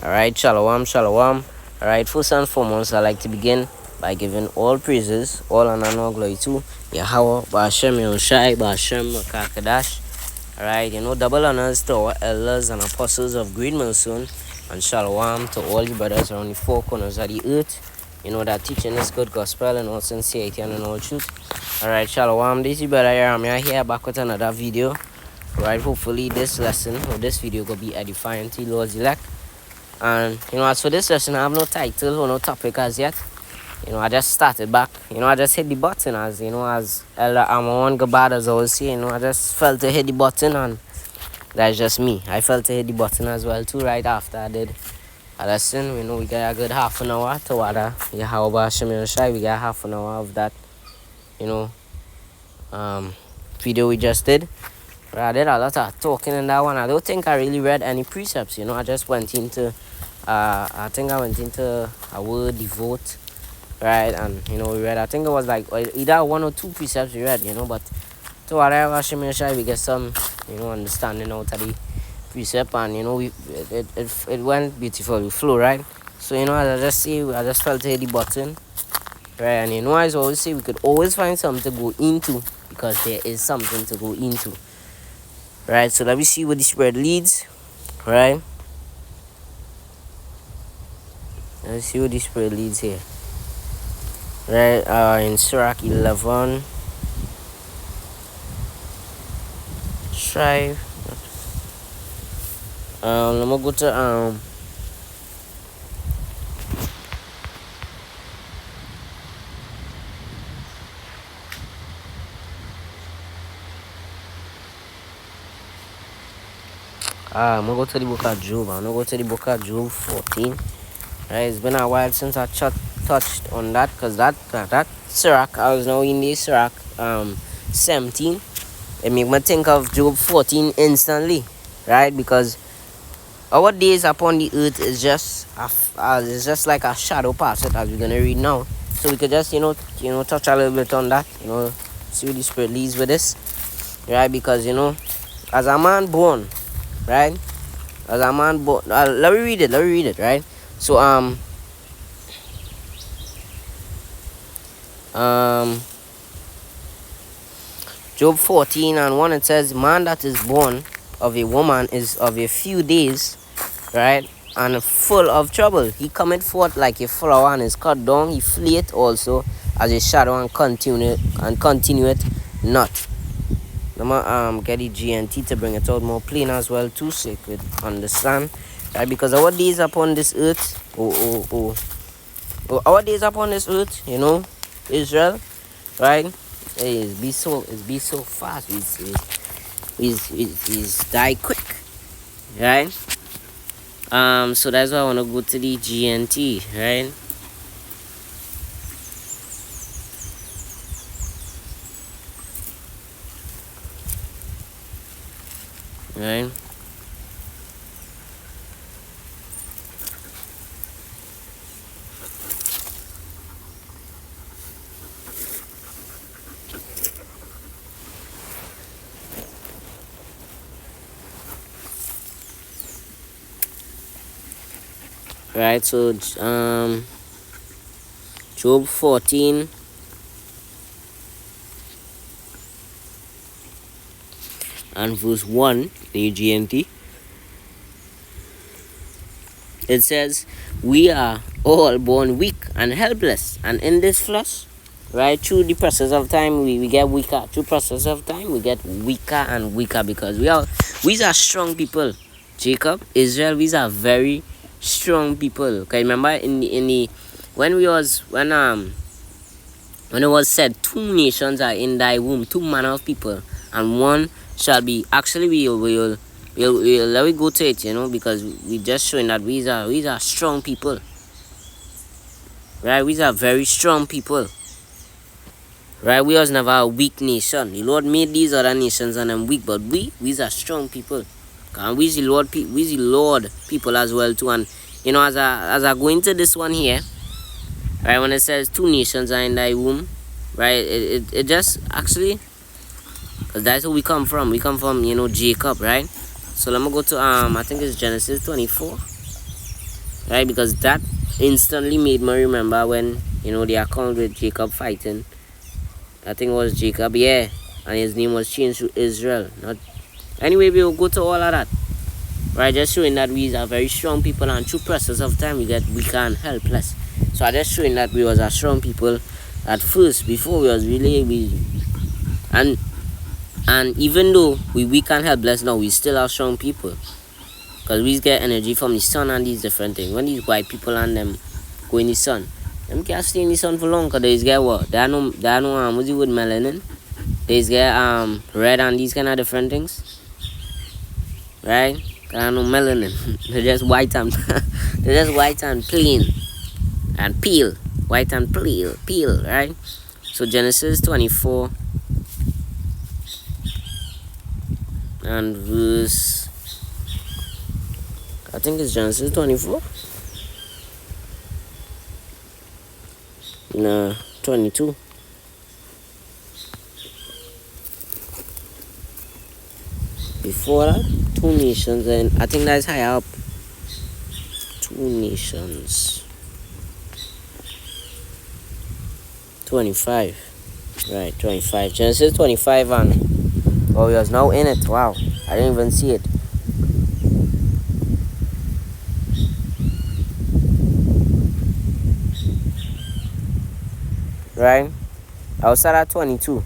Alright, shalom, shalom. Alright, first and foremost, I like to begin by giving all praises, all honor and all glory to Yahweh, Ba'ashem Yahushai, Ba'ashem Kakadash. Alright, double honors to our elders and apostles of Great Millstone, and shalom to all you brothers around the four corners of the earth. That teaching is good gospel and all sincerity and in all truth. Alright, shalom. This is brother Jeremiah here back with another video. Right, hopefully this lesson or this video will be edifying to Lord's elect. And as for this lesson, I have no title or no topic as yet. I just started back. I just hit the button as Elder Amon Gabad as always say. I just felt to hit the button, and that's just me. I felt to hit the button as well too right after I did a lesson. We got a good half an hour to water. Yahweh Shemir Shai. We got half an hour of that. Video we just did. But I did a lot of talking in that one. I don't think I really read any precepts. I just went into I think I went into a word devote, right? And we read, I think it was like either one or two precepts we read, but to whatever we get some understanding out of the precept, and it went beautiful, we flow, right? So as I just say, I just felt to hit the button, right? And as I always say, we could always find something to go into, because there is something to go into, right? So let me see where the spread leads, right? Let's see what this spread leads here. Right, in Sirach 11. Strive. Let me go to I'm gonna go to the book of Job. I'm gonna go to the book of Job 14. Right, it's been a while since I touched on that, because that Sirach, I was now in the Sirach 17. It made me think of Job 14 instantly, right? Because our days upon the earth is just it's just like a shadow past it, as we're gonna read now. So we could just touch a little bit on that, see where the Spirit leads with this, right? Because as a man born, right? As a man born, let me read it, right? So Job 14 and 1, it says, man that is born of a woman is of a few days, right, and full of trouble. He cometh forth like a flower and is cut down. He fleeth also as a shadow and continueth not. Let me get the GNT to bring it out more plain as well too, so you could understand. Right, because our days upon this earth, our days upon this earth, Israel, right? It's be so fast. It's die quick, right? So that's why I wanna go to the GNT, right? Right. Right, so Job 14 and verse 1 in GNT, it says, we are all born weak and helpless, and in this flesh, right, through the process of time, we get weaker. Through process of time, we get weaker and weaker, because we are strong people. Jacob, Israel, we are very strong people. Okay, remember when it was said, 2 nations are in thy womb, 2 manner of people, and one shall be. Actually, we'll let me go to it, because we just showing that we are strong people, right? We are very strong people, right? We was never a weak nation. The Lord made these other nations and them weak, but we are strong people. And we the Lord people as well too. And as I go into this one here, right, when it says 2 nations are in thy womb, right, it just actually, because that's where we come from. We come from Jacob, right? So let me go to I think it's Genesis 24. right? Because that instantly made me remember when, you know, the account with Jacob fighting. I think it was Jacob, yeah, and his name was changed to Israel. Not anyway, we will go to all of that, right? Just showing that we are very strong people, and through process of time we get weaker and helpless. So I just showing that we was a strong people at first before we was really and even though we weak and helpless now, we still are strong people. Because we get energy from the sun and these different things. When these white people and them go in the sun, them can't stay in the sun for long because they get what? They are no what's it with melanin? They get red and these kind of different things. Right? They are no melanin. They're just white and they're just white and plain. And peel. White and peel, right? So Genesis 24 and verse, I think it's Genesis 24. No, 22. Before that, 2 nations, and I think that's higher up. 2 nations. 25. Right, 25. Genesis 25, and oh, we was now in it. Wow, I didn't even see it. Right, I was at 22.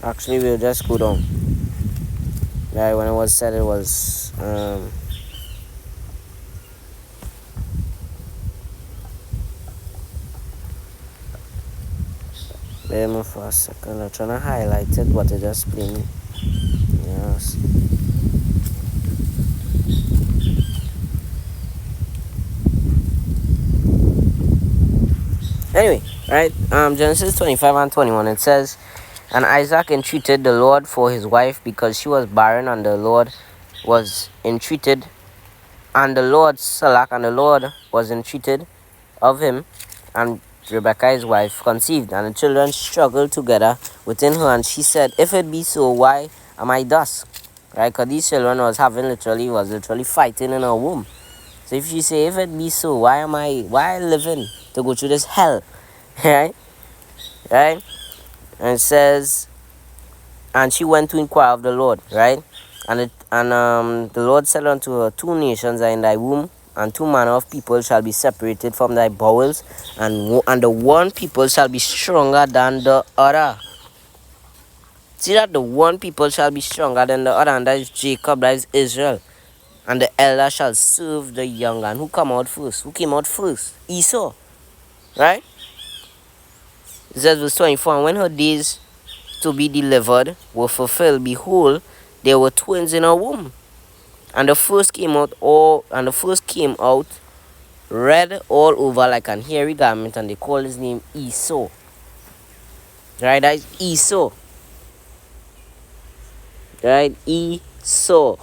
Actually, we'll just go down. Right, when it was said, it was bear me for a second. I'm trying to highlight it, but it just plain. Yes. Anyway, right, Genesis 25 and 21, it says, and Isaac entreated the Lord for his wife because she was barren, and the Lord was entreated, and the Lord was entreated of him, and Rebekah his wife conceived, and the children struggled together within her, and she said, if it be so, why am I thus? Right, because these children was literally fighting in her womb. So if she say, if it be so, why I living to go through this hell? Right? And it says, and she went to inquire of the Lord, right? And the Lord said unto her, 2 nations are in thy womb, and 2 manner of people shall be separated from thy bowels, and the one people shall be stronger than the other. See that the one people shall be stronger than the other, and that is Jacob, that is Israel. And the elder shall serve the younger. And who came out first? Esau. Right? It says verse 24, and when her days to be delivered were fulfilled, behold, there were twins in her womb. And the first came out red all over like an hairy garment, and they called his name Esau. Right? That is Esau. Right? Esau.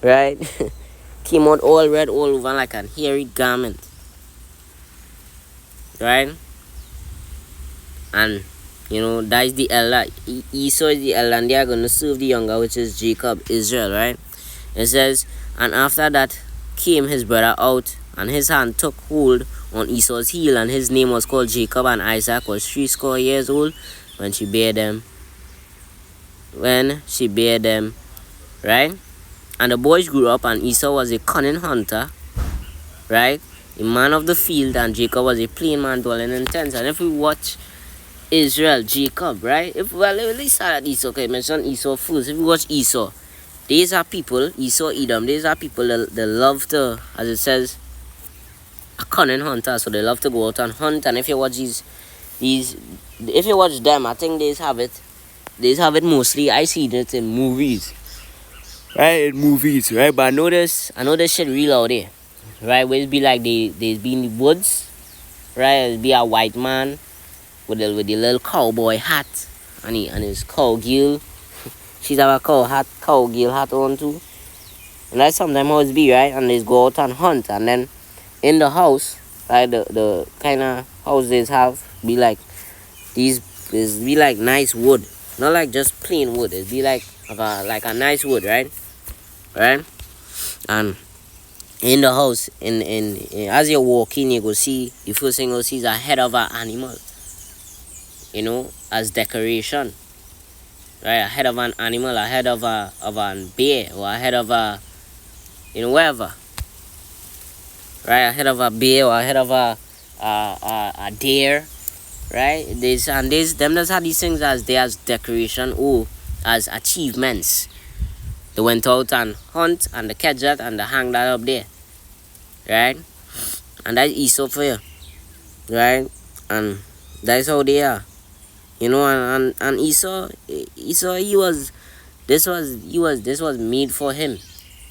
Right? Came out all red all over like an hairy garment. Right? And you know, that is the elder. Esau is the elder, and they are going to serve the younger, which is Jacob, Israel, right? It says, and after that came his brother out, and his hand took hold on Esau's heel, and his name was called Jacob, and Isaac was 60 years old when she bare them. Right? And the boys grew up, and Esau was a cunning hunter, right? A man of the field, and Jacob was a plain man dwelling in tents. And if we watch Israel, Jacob, right? Let's start at Esau. Okay, mention Esau first. If we watch Esau, these are people, Esau, Edom, these are people that love to, as it says, a cunning hunter. So they love to go out and hunt. And if you watch if you watch them, I think they have it mostly. I see it in movies. Right, in movies, right? But I know this shit real out there. Right, where it be like they be in the woods, right? It'll be a white man with the little cowboy hat and his cowgirl. She's have a cowgirl hat on too. And that's sometimes how it be, right? And they go out and hunt, and then in the house, right, the kind of house they have be like be like nice wood. Not like just plain wood. It be like a nice wood, right? right? And in the house, as you're walking, you go see the first thing you'll see is a head of an animal, as decoration, right? A head of an animal, a head of a bear, or a head of a wherever, right? A head of a bear or a head of a deer, right? Them does have these things as decoration or as achievements. They went out and hunt and they catch that and they hang that up there, right? And that's Esau for you, right? And that's how they are, and Esau, this was made for him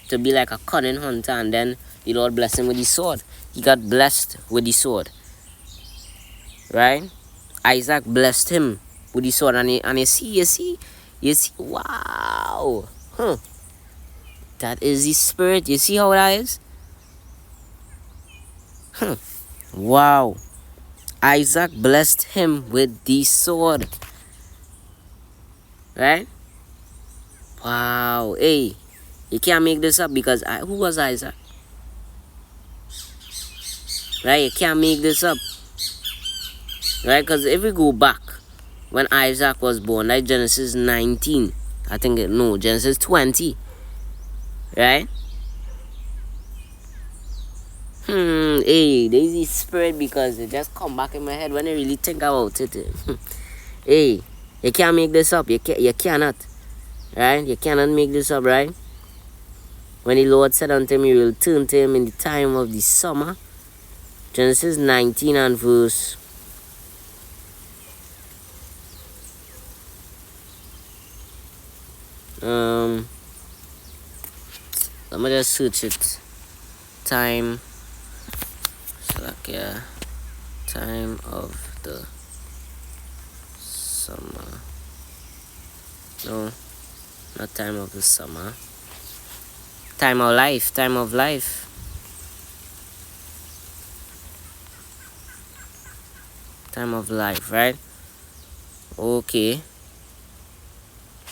to be like a cunning hunter, and then the Lord blessed him with the sword. He got blessed with the sword, right? Isaac blessed him with the sword, and you see, wow, that is the spirit. You see how that is, wow. Isaac blessed him with the sword, right? Wow, hey, you can't make this up because who was Isaac? Right, you can't make this up, right? Because if we go back when Isaac was born, like Genesis 19, I think, no, Genesis 20, right? Hey, there's this spirit because it just come back in my head when I really think about it. Hey, you can't make this up. You cannot, right? You cannot make this up, right? When the Lord said unto him, you will turn to him in the time of the summer. Genesis 19 and verse let me just search it. Time of the summer. No, not time of the summer. Time of life. Time of life, right? Okay.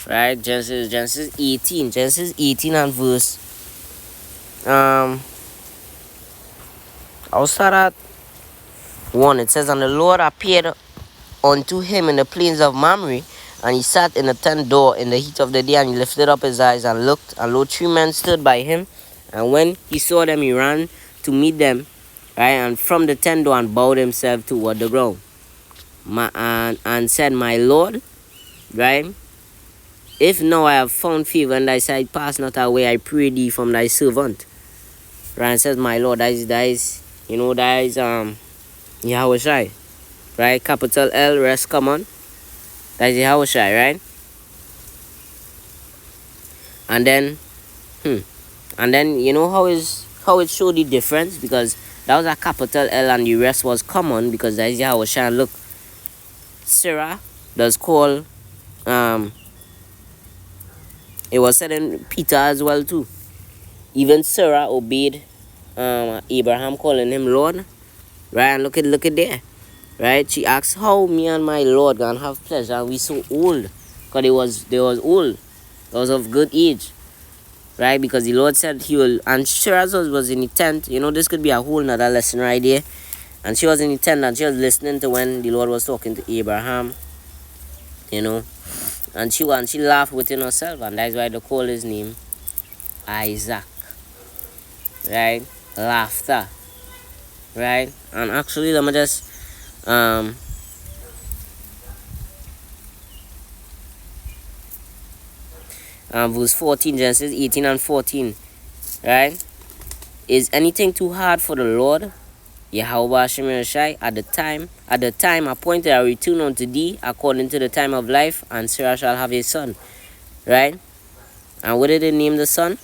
Right, Genesis 18 and verse I'll start at 1. It says, and the Lord appeared unto him in the plains of Mamre, and he sat in the tent door in the heat of the day, and he lifted up his eyes and looked, and lo, 3 men stood by him. And when he saw them, he ran to meet them, right, and from the tent door, and bowed himself toward the ground, and said, my Lord, right, if now I have found favor in thy sight, pass not away, I pray thee, from thy servant. Right, and says, my Lord, that is Yahushai, right? Capital L, rest common. That's Yahushai, right? And then, how it showed the difference, because that was a capital L and the rest was common, because that is Yahushai. And look, Sarah does call, it was said in Peter as well too. Even Sarah obeyed Abraham, calling him Lord, right? And look at there, right? She asked, how me and my Lord gonna have pleasure, and we so old? Because they was old, they was of good age, right? Because the Lord said he will, and Sarah was in the tent. This could be a whole nother lesson right there. And she was in the tent, and she was listening to when the Lord was talking to Abraham, and she laughed within herself, and that's why they call his name Isaac, right? Laughter, right? And actually, let me just verse 14, Genesis 18 and 14, right? Is anything too hard for the Lord? Yahweh Shai, at the time appointed, I return unto thee according to the time of life, and Sarah shall have a son, right? And what did they name the son?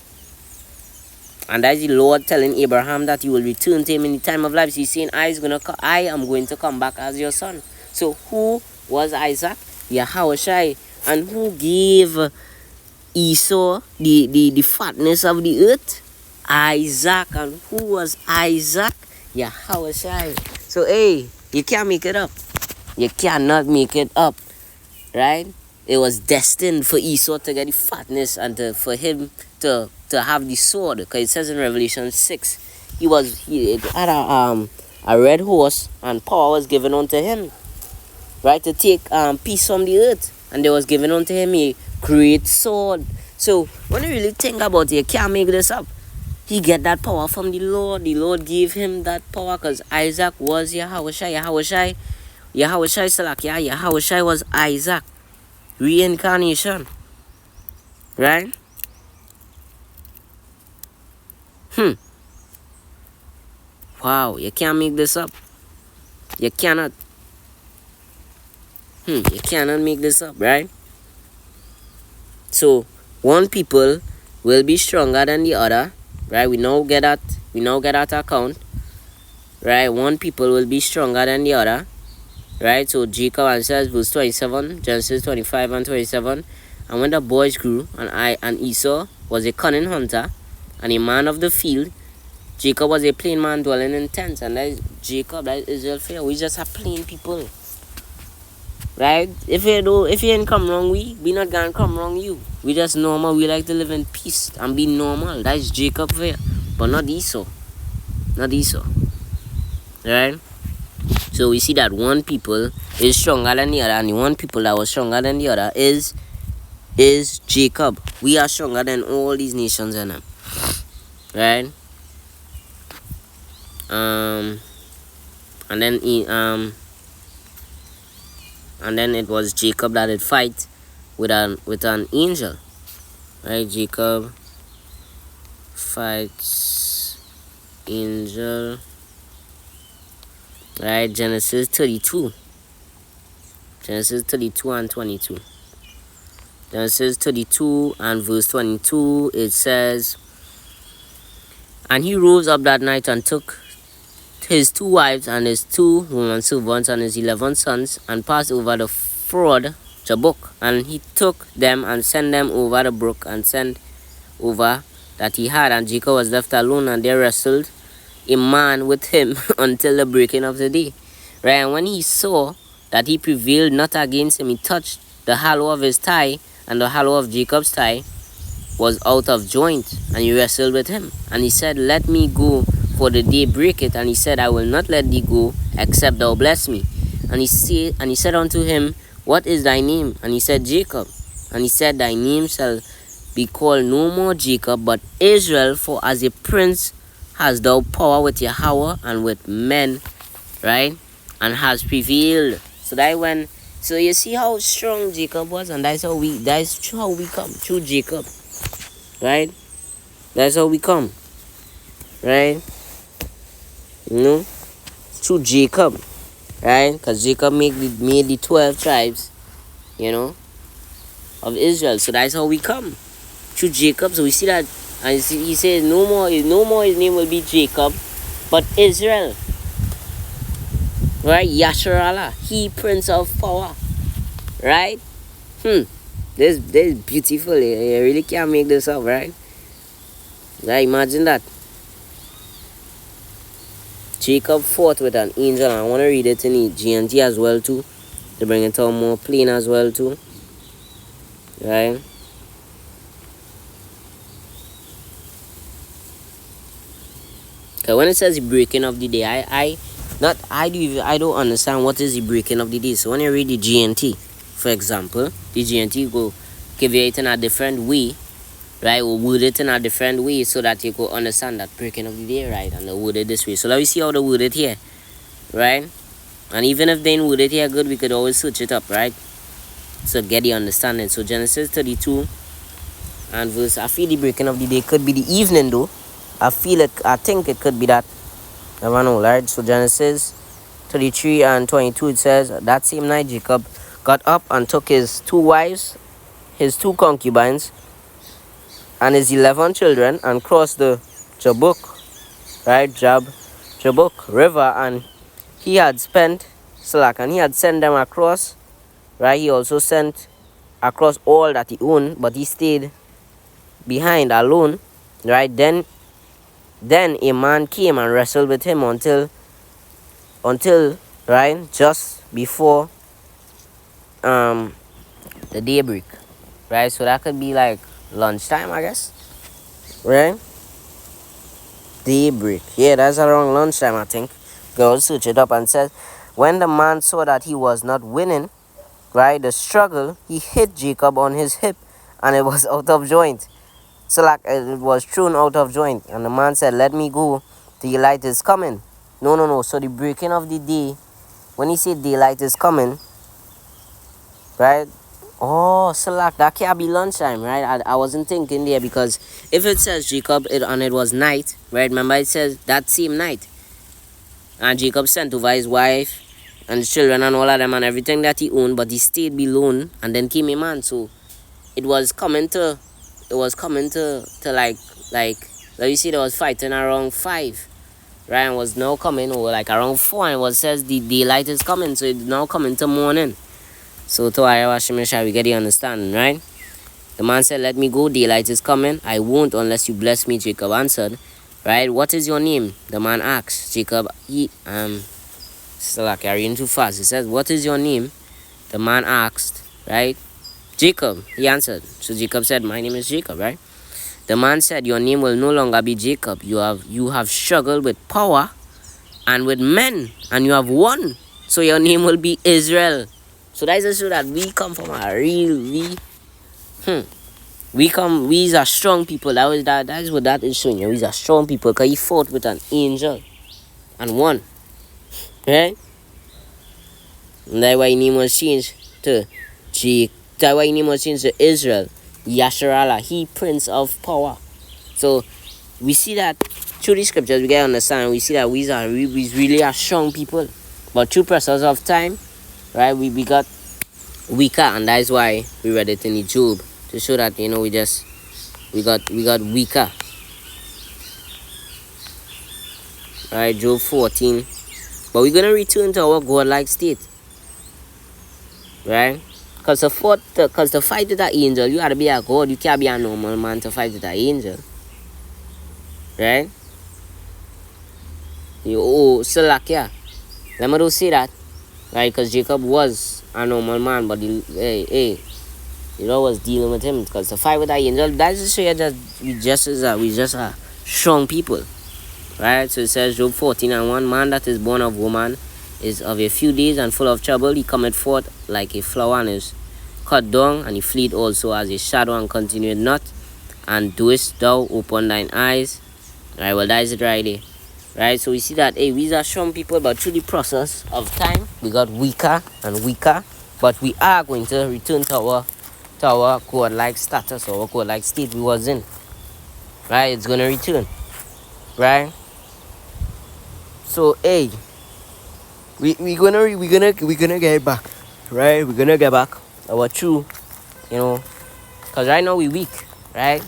And that's the Lord telling Abraham that he will return to him in the time of life. So he's saying, I am going to come back as your son. So who was Isaac? Yahushai. And who gave Esau the fatness of the earth? Isaac. And who was Isaac? Yahushai. So hey, you can't make it up. You cannot make it up, right? it was destined for Esau to get the fatness and for him to have the sword, because it says in Revelation 6 he had a red horse, and power was given unto him, right, to take peace from the earth, and there was given unto him a great sword. So when you really think about it, you can't make this up. He get that power from the Lord. The Lord gave him that power because Isaac was Yahushai. Yahushai Salakia. Yahushai was Isaac. Reincarnation. Right? Wow, you can't make this up. You cannot. You cannot make this up, right? So one people will be stronger than the other, right? We now get that account, right? One people will be stronger than the other, right? So Jacob answers verse 27, Genesis 25 and 27. And when the boys grew, and Esau was a cunning hunter and a man of the field, Jacob was a plain man dwelling in tents. And that is Jacob, that is Israel. We just have plain people, right? If you ain't come wrong, we not gonna come wrong you. We just normal. We like to live in peace and be normal. That's Jacob there, but not Esau. Not Esau. Right? So we see that one people is stronger than the other, and the one people that was stronger than the other is Jacob. We are stronger than all these nations in them. Right? And then it was Jacob that did fight with an angel, right? Jacob fights angel, right? Genesis 32 and 22. Genesis 32 and verse 22, it says, and he rose up that night and took his 2 wives and his 2 women servants and his 11 sons, and passed over the ford Jabbok. And he took them and sent them over the brook, and sent over that he had. And Jacob was left alone, and there wrestled a man with him until the breaking of the day. Right? And when he saw that he prevailed not against him, he touched the hollow of his thigh, and the hollow of Jacob's thigh was out of joint, and he wrestled with him. And he said, let me go, for the day breaketh. And he said, I will not let thee go, except thou bless me. And he said unto him, what is thy name? And he said, Jacob. And he said, thy name shall be called no more Jacob, but Israel, for as a prince hast thou power with Yahweh and with men, right? And has prevailed. So you see how strong Jacob was, and that's how we come through Jacob, right? That's how we come, right? You know, through Jacob, right? Because Jacob made the 12 tribes, you know, of Israel. So that's how we come, through Jacob. So we see that, and he says no more his name will be Jacob, but Israel, right? YASHARAHLA, he Prince of Power, right? This is beautiful. You really can't make this up, right? Right, imagine that. Jacob fought with an angel, and I want to read it in the GNT as well too, to bring it on more plain as well too, right? Okay, when it says the breaking of the day, I don't understand what is the breaking of the day. So when you read the GNT, for example, the GNT go give you it in a different way, right? We'll word it in a different way so that you go understand that breaking of the day, right? And they word it this way. So let me see how they word it here, right? And even if they didn't word it here good, we could always search it up, right? So get the understanding. So Genesis 32 and verse, I feel the breaking of the day could be the evening though. I think it could be that. I don't know, right? So Genesis 33 and 22, it says, that same night Jacob got up and took his 2 wives, his 2 concubines, and his 11 children, and crossed the Jabbok, right? Jabbok river, and he had sent them across, right? He also sent across all that he owned, but he stayed behind alone, right? Then a man came and wrestled with him until right, just before the daybreak, right? So that could be like lunchtime, I guess, right? Daybreak, yeah, that's around lunchtime, I think. Go search it up and says, when the man saw that he was not winning, right, the struggle, he hit Jacob on his hip, and it was out of joint. So like it was thrown out of joint, and the man said, "Let me go. Daylight is coming." No, no, no. So the breaking of the day, when he said daylight is coming, right? Oh, so like that can't be lunchtime, right? I wasn't thinking there, because if it says Jacob and it was night, right? Remember it says that same night, and Jacob sent over his wife and his children and all of them and everything that he owned, but he stayed alone, and then came a man. So it was coming to like you see, there was fighting around 5, right? And was now coming over like around 4, and it was says the daylight is coming, so it's now coming to morning. So to we get the understanding, right? The man said, "Let me go, daylight is coming. I won't unless you bless me." Jacob answered, right? "What is your name?" The man asked. Jacob, still like carrying too fast. He says, "What is your name?" The man asked, right? "Jacob," he answered. So Jacob said, "My name is Jacob," right? The man said, "Your name will no longer be Jacob. You have struggled with power and with men, and you have won. So your name will be Israel." So that is to show that we come from a real we are strong people. That is what that is showing you. We are strong people, because he fought with an angel and won. Right? And that's why his name was changed to that's why his name was changed to Israel. YASHARAHLA, he Prince of Power. So we see that through the scriptures we get understand. We see that we really are strong people, but through process of time, right, we got weaker, and that's why we read it in the Job, to show that, you know, we got weaker. Right, Job 14. But we're gonna return to our godlike state, right? Because to fight with an angel, you gotta be a god. You can't be a normal man to fight with an angel, right? Salakia. Let me do say that, right? Because Jacob was a normal man, but he was dealing with him. Because to fight with an angel, that's just show that we just are strong people, right? So it says, Job 14:1, "Man that is born of woman is of a few days and full of trouble. He cometh forth like a flower and is cut down, and he fleeth also as a shadow and continueth not. And doest thou open thine eyes?" Right, well, that is it right there. Right, so we see that, we are strong people, but through the process of time, we got weaker and weaker. But we are going to return to our godlike status, or our godlike state we was in. Right, it's gonna return. Right. So we gonna get back, right? We're gonna get back our true, because right now we weak, right?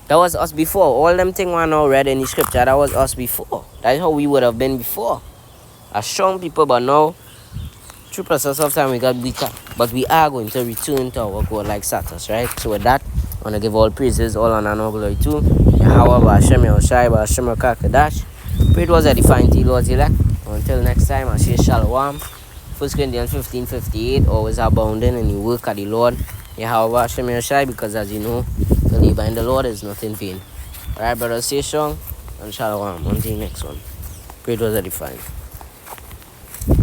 That was us before. All them things we now read in the scripture, that was us before. That's how we would have been before. A strong people, but now through process of time we got weaker. But we are going to return to our godlike status, right? So with that, I want to give all praises, all honor and all glory to Yahweh, Ba'ashem Yahushai, Ba'ashem Kakadash. Pray it was edifying to you, Lord's elect. Until next time, I say shalom. 1 Corinthians 15:58, always abounding in the work of the Lord. Yahweh, Ba'ashem Yahushai, because as you know, to labor in the Lord is not in vain. Alright, brothers, stay strong and shalom. Until next one. Pray it was edifying.